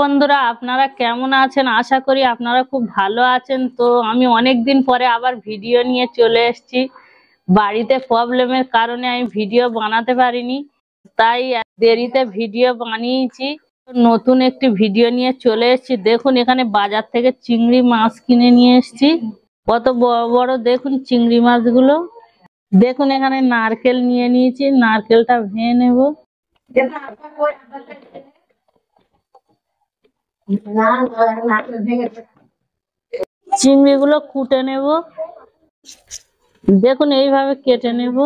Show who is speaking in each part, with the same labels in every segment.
Speaker 1: বন্ধুরা, আপনারা কেমন আছেন? আশা করি আপনারা খুব ভালো আছেন। তো আমি অনেক দিন পরে আবার ভিডিও নিয়ে চলে এসেছি। বাড়িতে প্রবলেমের কারণে আমি ভিডিও বানাতে পারিনি, তাই দেরিতে ভিডিও বানিয়েছি। নতুন একটি ভিডিও নিয়ে চলে এসেছি। দেখুন, এখানে বাজার থেকে চিংড়ি মাছ কিনে নিয়ে এসেছি। কত বড় বড় দেখুন চিংড়ি মাছগুলো। দেখুন, এখানে নারকেল নিয়ে নিয়েছি, নারকেলটা ভেঙে নেব। চিংড়িগুলো কুটে নেব। দেখুন, এইভাবে কেটে নেব।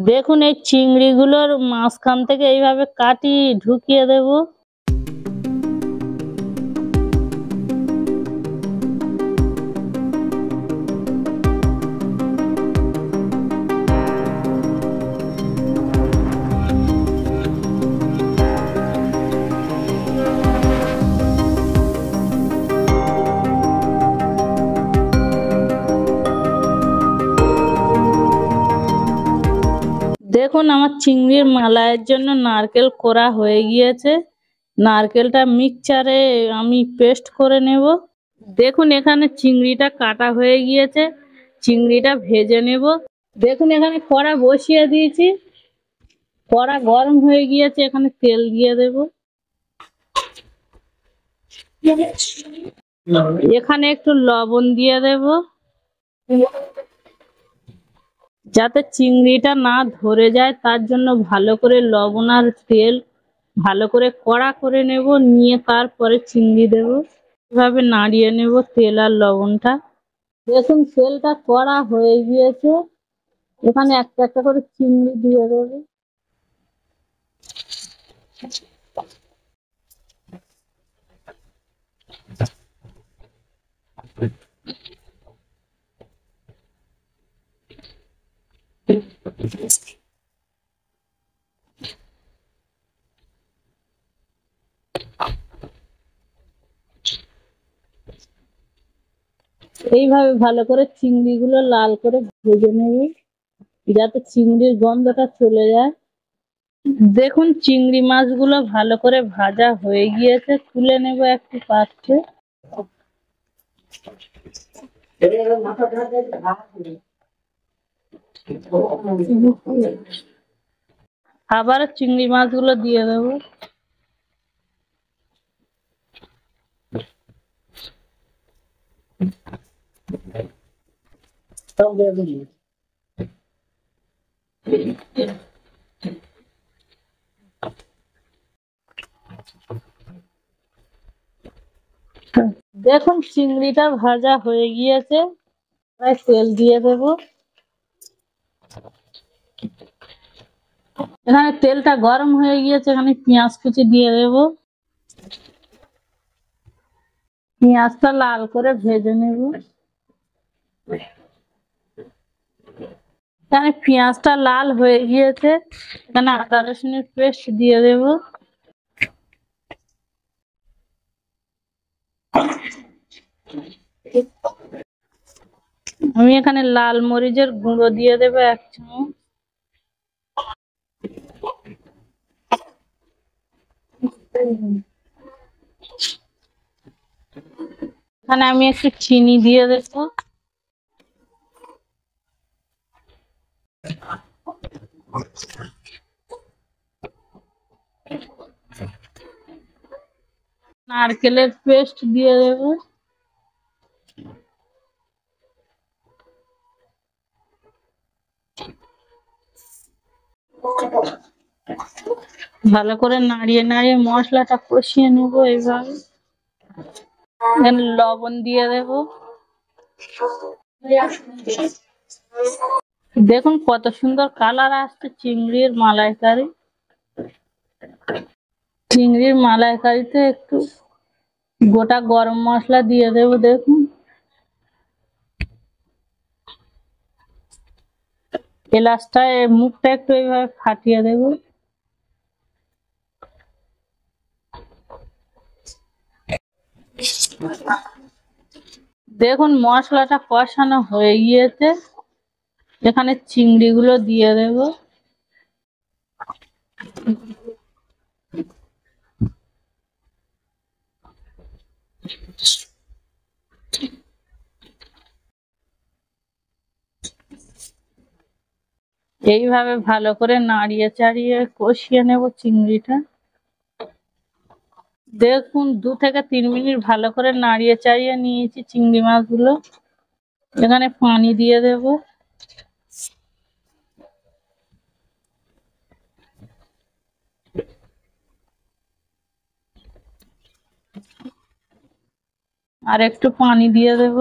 Speaker 1: দেখুন, এই চিংড়িগুলোর মাঝখান থেকে এইভাবে কাটি ঢুকিয়ে দেব। দেখুন, আমার চিংড়ির মালাইয়ের জন্য নারকেল কোড়া হয়ে গিয়েছে। নারকেলটা মিক্সচারে আমি পেস্ট করে নেব। দেখুন, এখানে চিংড়িটা কাটা হয়ে গিয়েছে। চিংড়িটা ভেজে নেব। দেখুন, এখানে কড়া বসিয়ে দিয়েছি। কড়া গরম হয়ে গিয়েছে, এখানে তেল দিয়ে দেব। এখানে একটু লবণ দিয়ে দেব, যাতে চিংড়িটা না ধরে যায়, তার জন্য ভালো করে লবণ আর তেল ভালো করে কড়া করে নেব। নিয়ে তারপরে চিংড়ি দেব। এভাবে নাড়িয়ে নেব তেল আর লবণটা। দেখুন, তেলটা কড়া হয়ে গিয়েছে। এখানে একটা একটা করে চিংড়ি দিয়ে দেবো। এইভাবে ভালো করে চিংড়িগুলো লাল করে ভেজে নেবে, যাতে চিংড়ির গন্ধটা চলে যায়। দেখুন, চিংড়ি মাছগুলো ভালো করে ভাজা হয়ে গিয়েছে। তুলে নেব একটি পাত্রে। আবার চিংড়ি মাছগুলো দিয়ে দেবো। দেখুন, চিংড়িটা ভাজা হয়ে গিয়েছে। তাই তেল দিয়ে দেব। এখানে তেলটা গরম হয়ে গিয়েছে, এখানে পেঁয়াজ কুচি দিয়ে দেব। পেঁয়াজটা লাল করে ভেজে নেব। এখানে পেঁয়াজটা লাল হয়ে গিয়েছে, এখানে আদা রসুনের পেস্ট দিয়ে দেব। আমি এখানে লাল মরিচের গুঁড়ো দিয়ে দেবো 1 চামচ। এখানে আমি একটু চিনি দিয়ে দেবো। নারকেলের পেস্ট দিয়ে দেবো। ভালো করে নাড়িয়ে নাড়িয়ে মশলাটা কষিয়ে নেবো এইভাবে। এখানে লবণ দিয়ে দেবো। দেখুন কত সুন্দর কালার আসছে চিংড়ির মালাইকারি। চিংড়ির মালাইকারিতে একটু গোটা গরম মশলা দিয়ে দেবো। দেখুন এলাচটা মুখটা একটু এইভাবে ফাটিয়ে দেবো। দেখুন মশলাটা কষানো হয়ে গিয়েছে, এখানে চিংড়িগুলো দিয়ে দেব। এইভাবে ভালো করে নাড়িয়ে চাড়িয়ে কষিয়ে নেব চিংড়িটা। দেখুন 2 থেকে 3 মিনিট ভালো করে নাড়িয়ে চাড়িয়ে নিয়েছি চিংড়ি মাছগুলো। এখানে পানি দিয়ে দেব। আর একটু পানি দিয়ে দেব।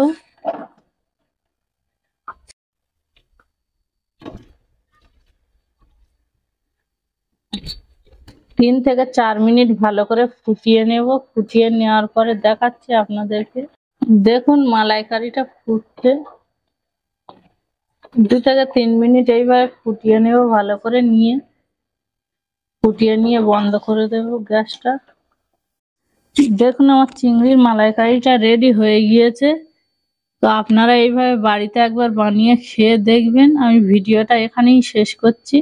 Speaker 1: 3 থেকে 4 মিনিট ভালো করে ফুটিয়ে নেব। ফুটিয়ে নেওয়ার পরে দেখাচ্ছি আপনাদেরকে। দেখুন মালাইকারিটা ফুটছে। 2 থেকে 3 মিনিট এইভাবে ফুটিয়ে নেব ভালো করে নিয়ে। ফুটিয়ে নিয়ে বন্ধ করে দেব গ্যাসটা। দেখুন আমার চিংড়ির মালাইকারিটা রেডি হয়ে গিয়েছে। তো আপনারা এইভাবে বাড়িতে একবার বানিয়ে খেয়ে দেখবেন। আমি ভিডিওটা এখানেই শেষ করছি।